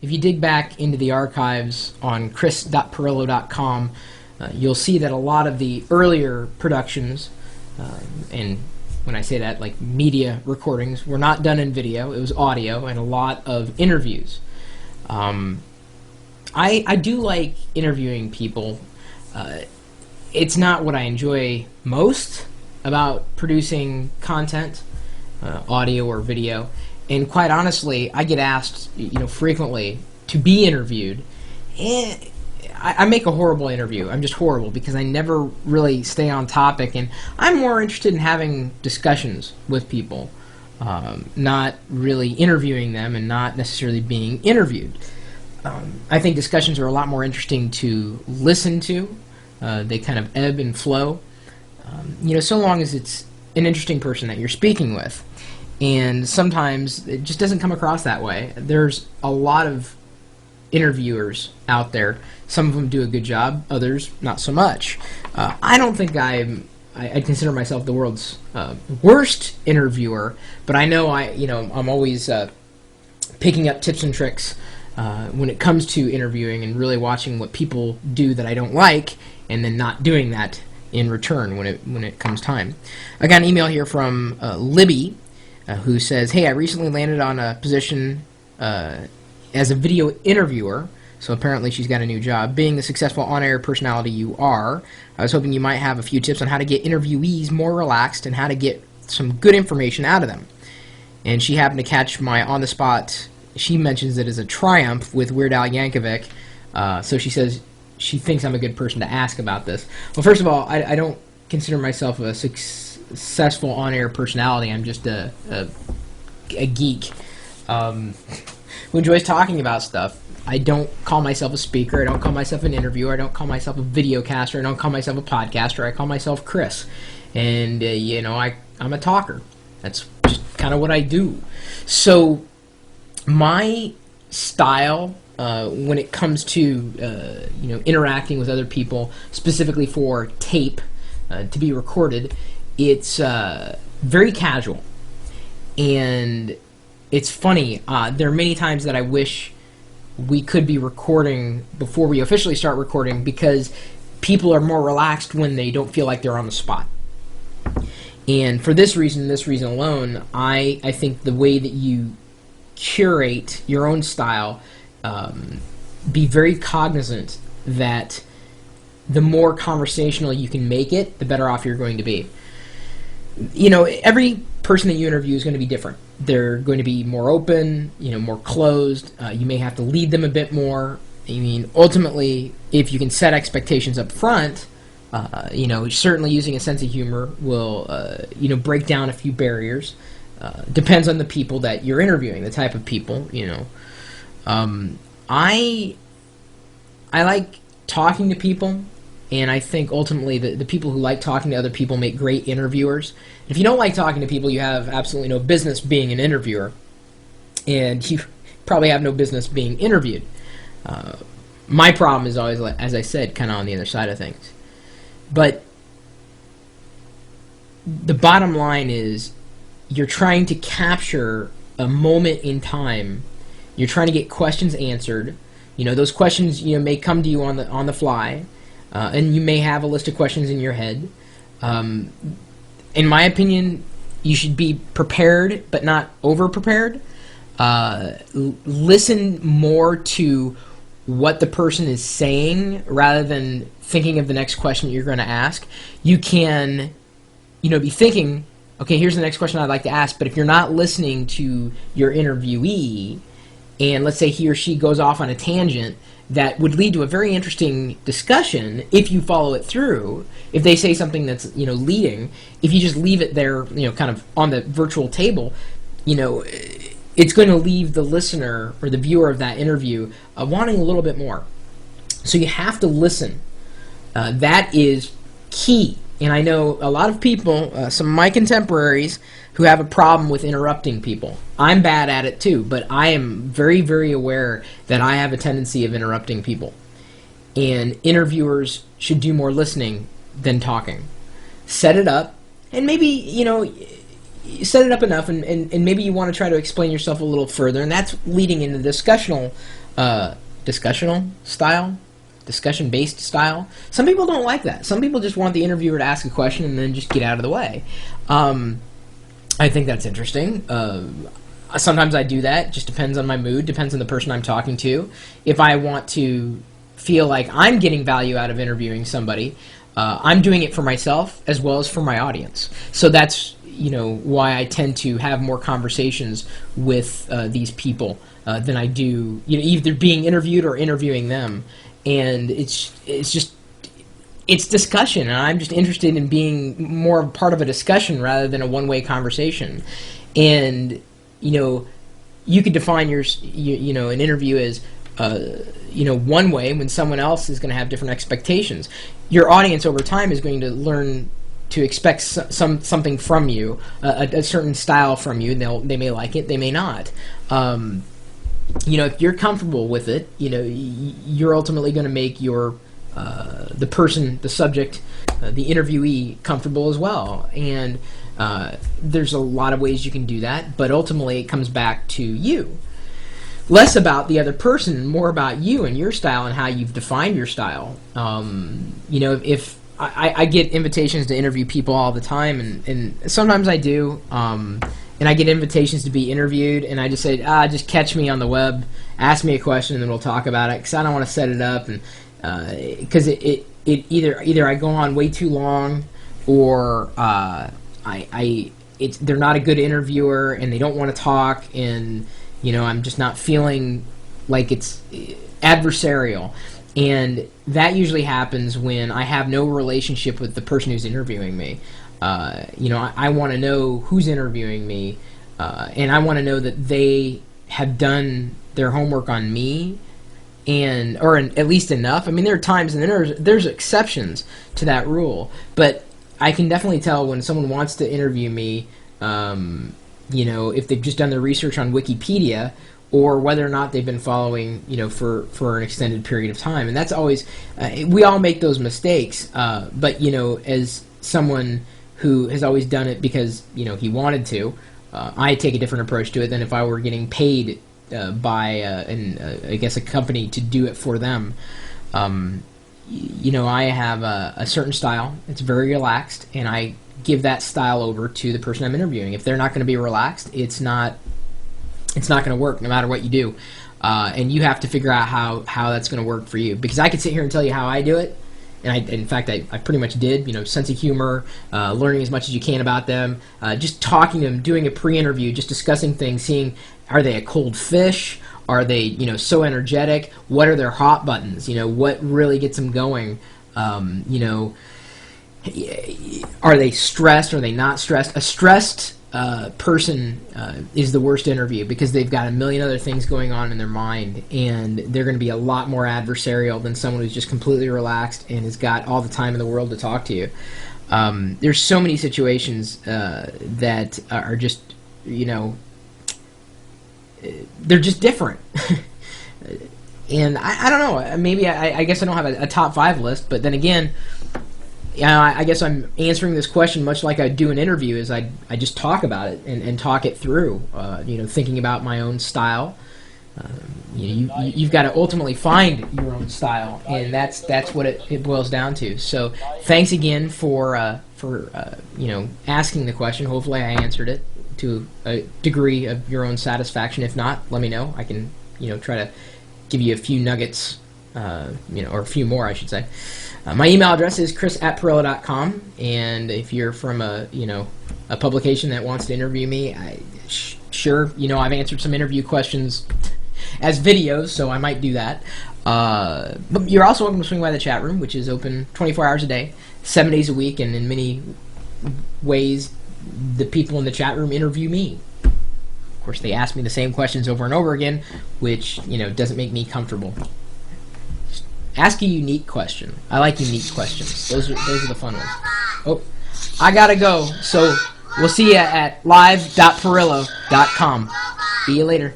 if you dig back into the archives on chris.pirillo.com, you'll see that a lot of the earlier productions, and when I say that, like media recordings, were not done in video. It was audio and a lot of interviews. I do like interviewing people. It's not what I enjoy most about producing content, audio or video. And quite honestly, I get asked, frequently to be interviewed, and I make a horrible interview. I'm just horrible because I never really stay on topic, and I'm more interested in having discussions with people, not really interviewing them and not necessarily being interviewed. I think discussions are a lot more interesting to listen to. They kind of ebb and flow, so long as it's an interesting person that you're speaking with. And sometimes it just doesn't come across that way. There's a lot of interviewers out there. Some of them do a good job, others not so much. I don't think I consider myself the world's worst interviewer, but I know I'm always picking up tips and tricks when it comes to interviewing and really watching what people do that I don't like, and then not doing that in return when it comes time. I got an email here from Libby, who says, "Hey, I recently landed on a position as a video interviewer." So apparently she's got a new job. "Being the successful on-air personality you are, I was hoping you might have a few tips on how to get interviewees more relaxed and how to get some good information out of them." And she happened to catch my on-the-spot, she mentions it as a triumph with Weird Al Yankovic. So she says she thinks I'm a good person to ask about this. Well, first of all, I don't consider myself a successful on-air personality. I'm just a geek who enjoys talking about stuff. I don't call myself a speaker. I don't call myself an interviewer. I don't call myself a videocaster. I don't call myself a podcaster. I call myself Chris. And, I'm a talker. That's just kind of what I do. So my style, when it comes to, interacting with other people, specifically for tape to be recorded, it's very casual. And it's funny. There are many times that I wish we could be recording before we officially start recording, because people are more relaxed when they don't feel like they're on the spot. And for this reason alone, I think the way that you curate your own style, be very cognizant that the more conversational you can make it, the better off you're going to be. Every person that you interview is going to be different. They're going to be more open, more closed. You may have to lead them a bit more. Ultimately, if you can set expectations up front, certainly using a sense of humor will, break down a few barriers. Depends on the people that you're interviewing, the type of people, I like talking to people, and I think ultimately the people who like talking to other people make great interviewers. If you don't like talking to people, you have absolutely no business being an interviewer, and you probably have no business being interviewed. My problem is always, as I said, kind of on the other side of things. But the bottom line is you're trying to capture a moment in time. You're trying to get questions answered. Those questions may come to you on the fly, and you may have a list of questions in your head. In my opinion, you should be prepared, but not over-prepared. Listen more to what the person is saying rather than thinking of the next question you're going to ask. You can, be thinking, okay, here's the next question I'd like to ask, but if you're not listening to your interviewee, and let's say he or she goes off on a tangent that would lead to a very interesting discussion if you follow it through, if they say something that's, leading, if you just leave it there, kind of on the virtual table, it's going to leave the listener or the viewer of that interview wanting a little bit more. So you have to listen. That is key. And I know a lot of people, some of my contemporaries, who have a problem with interrupting people. I'm bad at it too, but I am very, very aware that I have a tendency of interrupting people. And interviewers should do more listening than talking. Set it up, and maybe, set it up enough, and maybe you want to try to explain yourself a little further, and that's leading into the discussional discussional style, discussion-based style. Some people don't like that. Some people just want the interviewer to ask a question and then just get out of the way. I think that's interesting. Sometimes I do that. Just depends on my mood, depends on the person I'm talking to. If I want to feel like I'm getting value out of interviewing somebody, I'm doing it for myself as well as for my audience. So that's why I tend to have more conversations with these people than I do either being interviewed or interviewing them. And it's discussion, and I'm just interested in being more of part of a discussion rather than a one-way conversation. And you could define an interview as one way when someone else is going to have different expectations. Your audience over time is going to learn to expect something from you, a certain style from you. They may like it, they may not. If you're comfortable with it, you're ultimately going to make the person, the subject, the interviewee comfortable as well. And there's a lot of ways you can do that, but ultimately it comes back to you. Less about the other person, more about you and your style and how you've defined your style. If I get invitations to interview people all the time, and sometimes I do, and I get invitations to be interviewed, and I just say, just catch me on the web, ask me a question, and then we'll talk about it, because I don't want to set it up, and because it either I go on way too long, or they're not a good interviewer, and they don't want to talk, and I'm just not feeling like it's adversarial. And that usually happens when I have no relationship with the person who's interviewing me. I want to know who's interviewing me, and I want to know that they have done their homework on me, or at least enough. I mean, there are times, and there's exceptions to that rule, but I can definitely tell when someone wants to interview me, if they've just done their research on Wikipedia, or whether or not they've been following, for an extended period of time. And that's always, we all make those mistakes, but, as someone who has always done it because, he wanted to, I take a different approach to it than if I were getting paid by, I guess, a company to do it for them. I have a certain style. It's very relaxed, and I give that style over to the person I'm interviewing. If they're not going to be relaxed, it's not going to work no matter what you do. And you have to figure out how that's going to work for you. Because I could sit here and tell you how I do it, and in fact I pretty much did. Sense of humor, learning as much as you can about them, just talking to them, doing a pre-interview, just discussing things, seeing, are they a cold fish? Are they so energetic? What are their hot buttons? What really gets them going? Are they stressed? Are they not stressed? A stressed person is the worst interview because they've got a million other things going on in their mind, and they're going to be a lot more adversarial than someone who's just completely relaxed and has got all the time in the world to talk to you. There's so many situations that are just, they're just different. And I don't know, maybe I guess I don't have a top 5 list, but then again, I guess I'm answering this question much like I do an interview, is I just talk about it and talk it through, thinking about my own style. You've got to ultimately find your own style, and that's what it boils down to. So thanks again for asking the question. Hopefully I answered it to a degree of your own satisfaction. If not, let me know. I can try to give you a few nuggets, or a few more, I should say. My email address is chris@Pirillo.com, and if you're from a publication that wants to interview me, sure, I've answered some interview questions as videos, so I might do that. But you're also welcome to swing by the chat room, which is open 24 hours a day, 7 days a week, and in many ways, the people in the chat room interview me. Of course, they ask me the same questions over and over again, which doesn't make me comfortable. Ask a unique question. I like unique questions. Those are the fun ones. Oh, I gotta go. So we'll see you at live.pirillo.com. See you later.